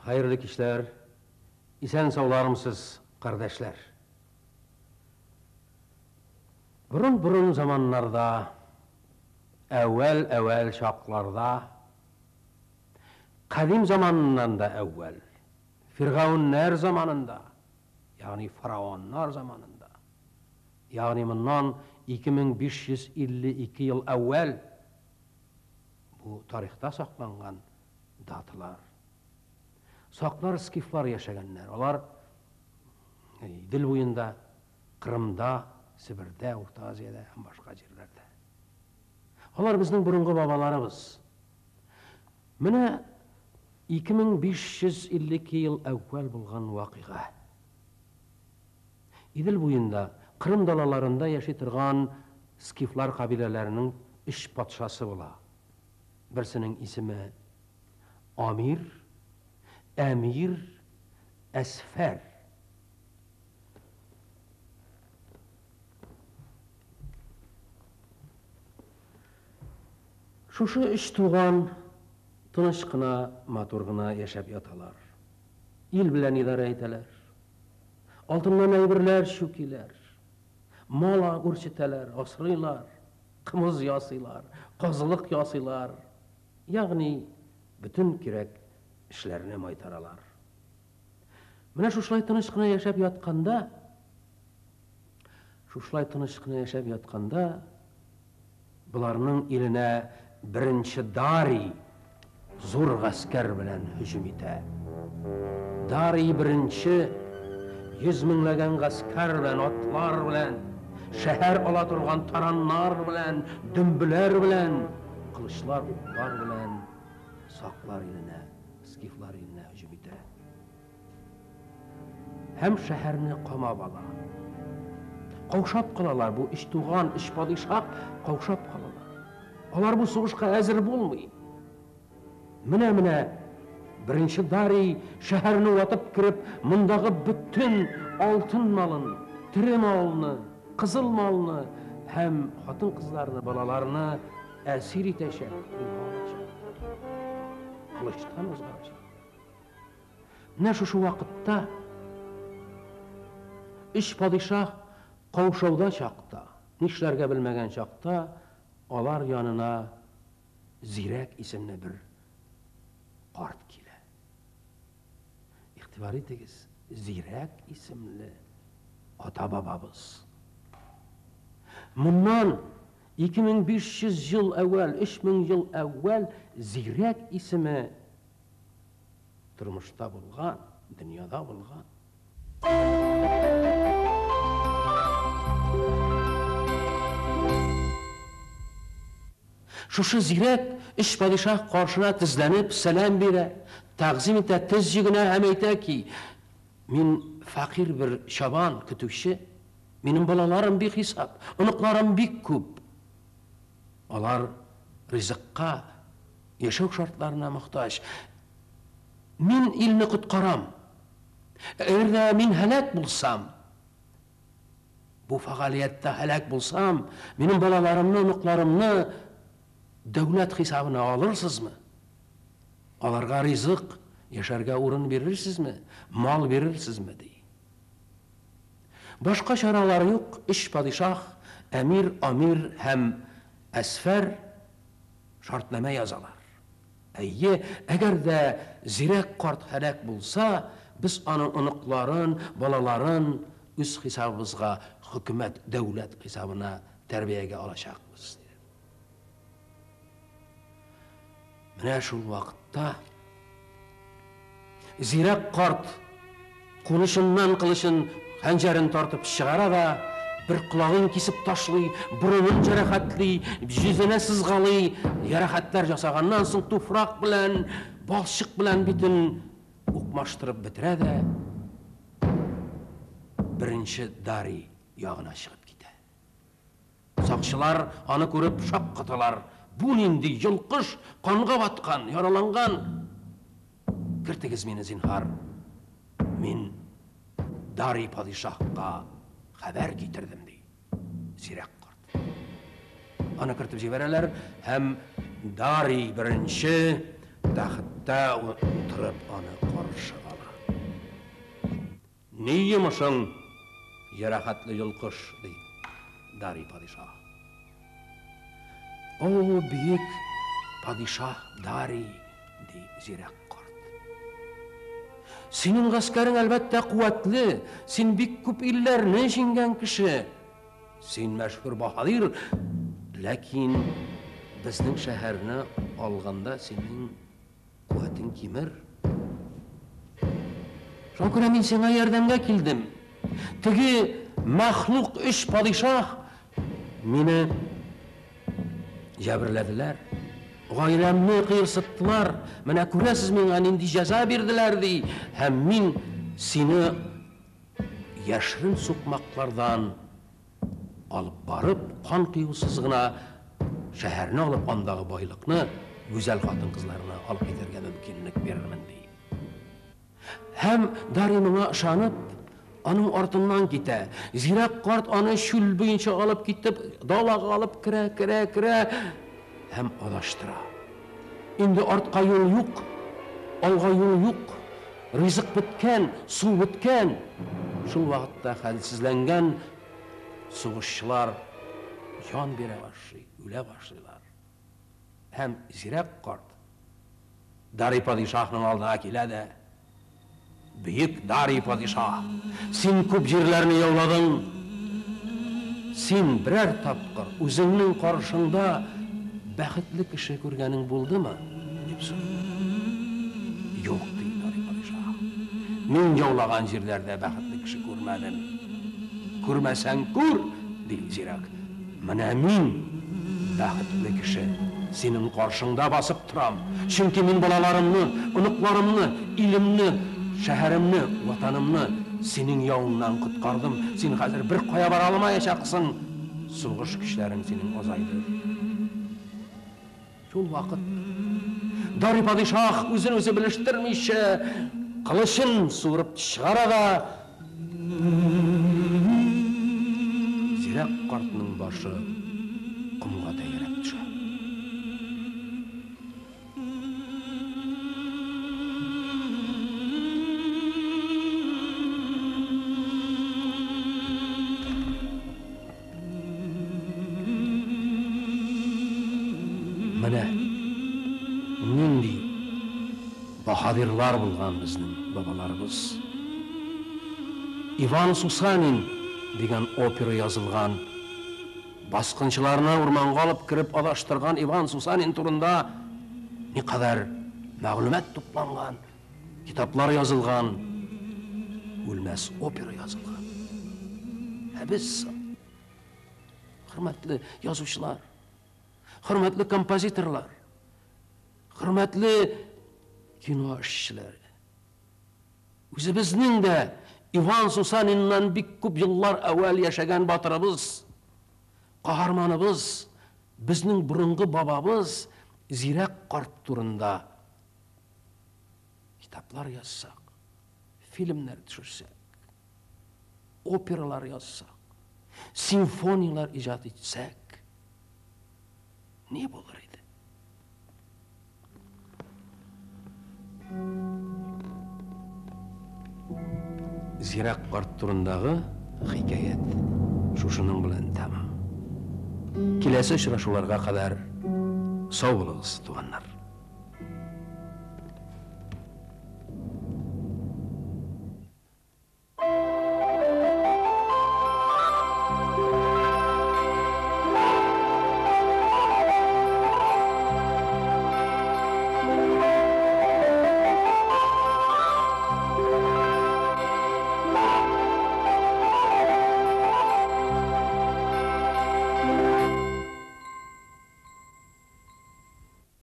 Hayırlı kişiler, isen sağlarımsız kardeşler. Burun zamanlarda, evvel şaklarda, kadim zamanından da evvel, Firavunlar zamanında, yani Faraonlar zamanında, yani bundan 2552 yıl evvel, bu tarihte saklangan datılar. Saklar, skiflar yaşaganlar. Olar dil boyunda, Kırım'da, Sibir'de, Orta Asya'da, hem başka yerlerde. Olar bizning burungi babalarımız. Mine 2552 yıl evvel bulgan vakıga. İdil boyunda, Kırım dalalarında yaşaytırgan skiflar kabilelerinin iş patşası bola. Birisinin ismi Emir Esfer. Şuşu iş tuğan, tınışkına, maturgına yaşap yatalar. İl bilen idare eteler. Altından eybirler, şukiler. Mala urçiteler, asrıylar. Kımız yasıylar, kazılık yasıylar. Yani bütün kirek işlerine maytaralar. Mine şuşlay tınışkına yaşap yatkanda, bularının iline birinci Dari zor gasker bilen hücum ite. Dari birinci 100 minlegen gasker bilen, atlar bilen, şehir ala turgan taranlar bilen, dümbüler bilen, kılıçlar, oklar bilen, saklar iline, skiflar iline hücum ite. Hem şehrini qama bala. Qavşap qalalar, bu iş tuğan, iş padişah qavşap qalalar. Olar bu soğuşqa hazır bolmayın. Mine birinci Dari şehrini vatıp kirip, mundağı bütün altın malını, tiri malını, kızıl malını, hem hatın kızlarını, balalarını esir iteşek. Kılıçtan uzgaracak. Ne şu vakitte iş padişah qavşavda çaqda, nişlerge bilmegen çaqda, olar yanına Zirek isimli bir kart kile. İhtibari tegiz, Zirek isimli ata babamız. Bundan 2500 yıl evvel, 3000 yıl evvel Zirek ismi turmuşta bulgan, dünyada bulgan. Şuşu Zirek iş padişah karşına tizlenip selam bire, takzim ete tezcigine hem ete ki min fakir bir şaban kütükşi, benim balalarım bir hesap, onuklarım bir küp. Onlar rızıkka, yaşam şartlarına muhtaç. Min ilni kutkaram. Eğer de min helak bulsam, bu faaliyette helak bulsam, benim balalarımı, onuklarımı devlet hesabına alırsız mı? Alarga rızık, yaşarga urun verirsiniz mi? Mal verirsiniz mi? Diye. Başka şaralar yok. İş padişah, amir hem esfer şartname yazalar. Eğer de Zirek kart helak bulsa, biz onukların, balaların üst hesabımızga, hükümet, devlet hesabına terbiyege alacakmız. Mine şu vakitte Zirek kart konuşundan kılışın hancerin tartıp çıkara da bir kulağın kesip taşlay, burunun cerahatlay, yüzüne sızgalay, yarahatlar jasağandan soň tufrak bilen, balşık bilen bütün ukmaştırıp bitire de birinci Dari yağına çıkıp gide. Sakçılar anı görüp şak katılar. Bu nindi yılkış, kanga batkan, yaralangan. Kirtegiz meni zinhar. Min Dari padişahqa haber getirdim dey. Zirek kart. Ana kirtip jibereler hem Dari birinci, taxtda o'tirib uni qarshi olar. Neymişin yarahatlı yılkış deyip Dari padişah. O büyük padişah Dari deyip Zirek kart. Senin askerin elbette kuvvetli, sen bir küp illerini şingen kişi. Sen meşhur bahadır, lakin bizning şehrini alganda senin kuvvetin kimir. Şuna göre men sana yardımga keldim. Tigi mahluk iş padişah meni jabrladilar. Gayramni qiyirsitdilar. Mana ko'rasiz menga endi jazo berdilar dey. Hem men seni yashirin so'qmoqlardan olib borib, qon quyusizgina shaharni olib, ondagi boyliqni, go'zal xotin qizlarni olib ketarga mumkinlik berarman dey. Hem Dari menga ishonib, onun ortidan gite. Zirek kart onu şül boyunca alıp gitip, dalağa alıp kire. Hem adashtıra. Indi ortqa yol yok, alğa yol yok. Rızık bitken, su bitken. Şu vakitte halsizlengen soğuşçular can bire başlıyor, öle başlıyorlar. Hem Zirek kart Dari padişahının aldığına keledi. Büyük Dari padişah, sen köp yerlerini yavladın. Sen birer tapqır özünün karşında bəxtli kişi görgenin buldu mu? Yok deyil Dari padişah. Men yavlagan yerlerde bəxtli kişi görmedim. Görmesen gör deyil Zirek. Mana men bəxtli kişi senin karşında basıp turam. Çünkü men balalarımni, unuklarımni, ilimni, şehrimni, vatanımni senin yağından kutkardım. Sen hazır bir koya var alamayacaksın. Soğuş güçlerin senin azaydı. Şu vakit Dari padişah özünü biliştirmiş, kılıçın soğurup çıkara da Zirek kartının başı kumga değerek düşer. Mana nindi bahadirlar bulgan bizning babalarımız. Ivan Susanin degan opera yazılgan, basqınçılarına ormanga olib kirib adashtirgan Ivan Susanin turunda ne kadar ma'lumot toplangan, kitaplar yazılgan, o'lmas opera yazılgan. Biz hurmatli yozuvchilar, hürmetli kompozitorlar, hürmetli kino işçileri. Bizning de Ivan Susanin'den bir küp yıllar evvel yaşagan batırımız, kahramanımız, bizning burungi babamız Zirek kart turunda kitaplar yazsak, filmler düşürsek, operalar yazsak, sinfoniyalar icat etsek, ne olur idi? Zirek kart turundagi hikoyat shushuning bilan tamam. Kelasi uchrashuvlarga qadar sog' bo'linglar, tuganlar.